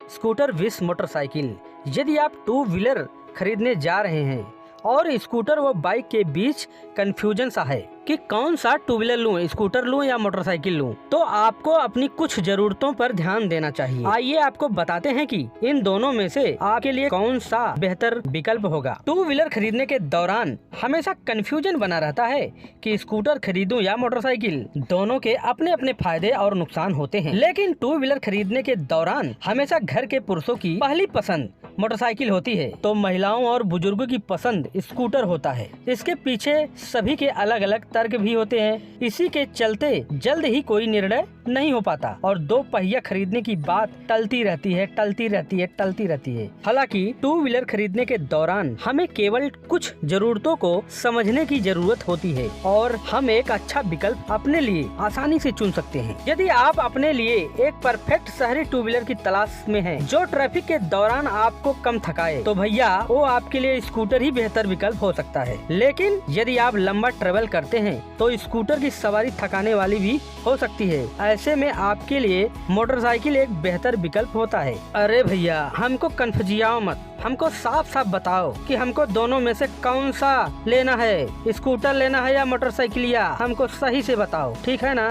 Scooter wish motorcycle. यदि आप two wheeler खरीदने जा रहे हैं और स्कूटर व बाइक के बीच कंफ्यूजन सा है कि कौन सा टू व्हीलर लूं, स्कूटर लूं या मोटरसाइकिल लूं, तो आपको अपनी कुछ जरूरतों पर ध्यान देना चाहिए। आइए आपको बताते हैं कि इन दोनों में से आपके लिए कौन सा बेहतर विकल्प होगा। टू व्हीलर खरीदने के दौरान हमेशा कंफ्यूजन बना रहता है कि स्कूटर खरीदूं या मोटरसाइकिल। दोनों के अपने अपने फायदे और नुकसान होते हैं, लेकिन टू व्हीलर खरीदने के दौरान हमेशा घर के पुरुषों की पहली पसंद मोटरसाइकिल होती है, तो महिलाओं और बुजुर्गों की पसंद स्कूटर होता है। इसके पीछे सभी के अलग अलग तर्क भी होते हैं। इसी के चलते जल्द ही कोई निर्णय नहीं हो पाता और दो पहिया खरीदने की बात टलती रहती है। हालांकि टू व्हीलर खरीदने के दौरान हमें केवल कुछ जरूरतों को समझने की जरूरत होती है और हम एक अच्छा विकल्प अपने लिए आसानी से चुन सकते हैं। यदि आप अपने लिए एक परफेक्ट शहरी टू व्हीलर की तलाश में हैं, जो ट्रैफिक के दौरान आपको कम थकाए, तो भैया वो आपके लिए स्कूटर ही बेहतर विकल्प हो सकता है। लेकिन यदि आप लंबा ट्रेवल करते हैं तो स्कूटर की सवारी थकाने वाली भी हो सकती है। ऐसे में आपके लिए मोटरसाइकिल एक बेहतर विकल्प होता है। अरे भैया, हमको कन्फ्यूजियाओ मत, हमको साफ साफ बताओ कि हमको दोनों में से कौन सा लेना है, स्कूटर लेना है या मोटरसाइकिल, या हमको सही से बताओ, ठीक है ना।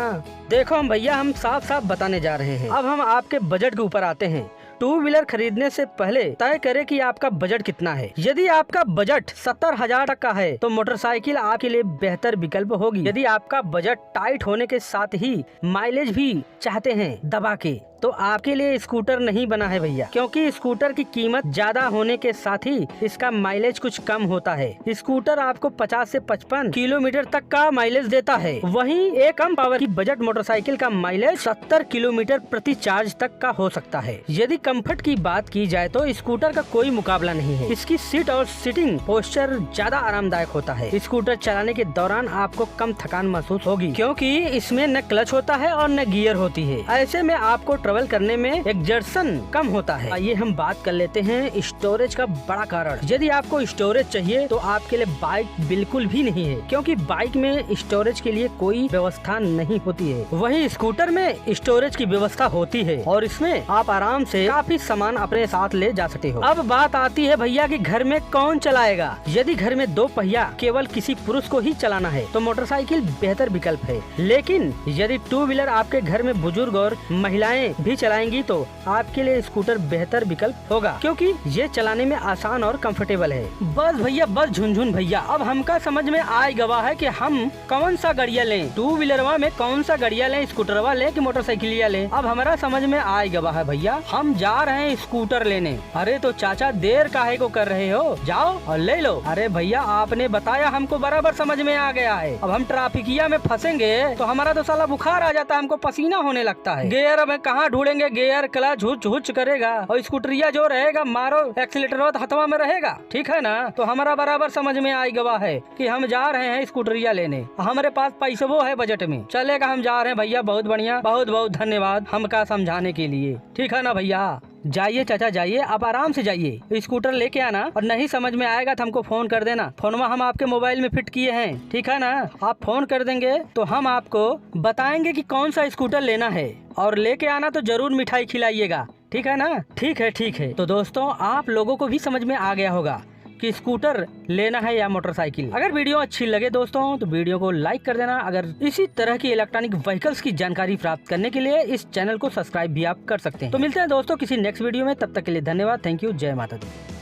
देखो हम भैया, हम साफ साफ बताने जा रहे हैं। अब हम आपके बजट के ऊपर आते हैं। टू व्हीलर खरीदने से पहले तय करें कि आपका बजट कितना है। यदि आपका बजट 70,000 तक का है तो मोटरसाइकिल आपके लिए बेहतर विकल्प होगी। यदि आपका बजट टाइट होने के साथ ही माइलेज भी चाहते हैं दबा के, तो आपके लिए स्कूटर नहीं बना है भैया, क्योंकि स्कूटर की कीमत ज्यादा होने के साथ ही इसका माइलेज कुछ कम होता है। स्कूटर आपको 50 से 55 किलोमीटर तक का माइलेज देता है, वहीं एक कम पावर की बजट मोटरसाइकिल का माइलेज 70 किलोमीटर प्रति चार्ज तक का हो सकता है। यदि कंफर्ट की बात की जाए तो स्कूटर का कोई मुकाबला नहीं है। इसकी सीट और सीटिंग पोस्चर ज्यादा आरामदायक होता है। स्कूटर चलाने के दौरान आपको कम थकान महसूस होगी, क्योंकि इसमें न क्लच होता है और न गियर होती है। ऐसे में आपको ट्रेवल करने में एक्सर्शन कम होता है। आइए हम बात कर लेते हैं स्टोरेज का बड़ा कारण। यदि आपको स्टोरेज चाहिए तो आपके लिए बाइक बिल्कुल भी नहीं है, क्योंकि बाइक में स्टोरेज के लिए कोई व्यवस्था नहीं होती है। वहीं स्कूटर में स्टोरेज की व्यवस्था होती है और इसमें आप आराम से काफी सामान अपने साथ ले जा सकते हो। अब बात आती है भैया कि घर में कौन चलाएगा। यदि घर में दो पहिया केवल किसी पुरुष को ही चलाना है तो मोटरसाइकिल बेहतर विकल्प है, लेकिन यदि टू व्हीलर आपके घर में बुजुर्ग और महिलाएं भी चलाएंगी तो आपके लिए स्कूटर बेहतर विकल्प होगा, क्योंकि ये चलाने में आसान और कंफर्टेबल है। बस भैया, बस झुनझुन भैया, अब हमका समझ में आए गवा है कि हम कौन सा गाड़िया लें, टू व्हीलरवा में कौन सा गाड़िया लें, स्कूटरवा लें कि मोटरसाइकिलिया लें। अब हमारा समझ में आए गवा है भैया, हम जा रहे हैं स्कूटर लेने। अरे तो चाचा देर काहे को कर रहे हो, जाओ और ले लो। अरे भैया, आपने बताया, हमको बराबर समझ में आ गया है। अब हम ट्रैफिकिया में फंसेंगे तो हमारा तो साला बुखार आ जाता है, हमको पसीना होने लगता है। गियर अब कहाँ ढूंढेंगे, गियर क्लच हुच हुच करेगा और स्कूटरिया जो रहेगा मारो एक्सीलेटर हथवा में रहेगा, ठीक है ना। तो हमारा बराबर समझ में आई गवा है कि हम जा रहे हैं स्कूटरिया लेने, हमारे पास पैसा वो है बजट में, चलेगा, हम जा रहे हैं भैया। बहुत बढ़िया, बहुत बहुत धन्यवाद हमका समझाने के लिए, ठीक है ना भैया। जाइए चाचा जाइए, आप आराम से जाइए, स्कूटर लेके आना, और नहीं समझ में आएगा तो हमको फोन कर देना। फोनवा हम आपके मोबाइल में फिट किए हैं, ठीक है ना। आप फोन कर देंगे तो हम आपको बताएंगे कि कौन सा स्कूटर लेना है, और लेके आना तो जरूर मिठाई खिलाइएगा, ठीक है ना। ठीक है। तो दोस्तों, आप लोगों को भी समझ में आ गया होगा कि स्कूटर लेना है या मोटरसाइकिल। अगर वीडियो अच्छी लगे दोस्तों तो वीडियो को लाइक कर देना। अगर इसी तरह की इलेक्ट्रॉनिक व्हीकल्स की जानकारी प्राप्त करने के लिए इस चैनल को सब्सक्राइब भी आप कर सकते हैं। तो मिलते हैं दोस्तों किसी नेक्स्ट वीडियो में, तब तक के लिए धन्यवाद, थैंक यू, जय माता दी।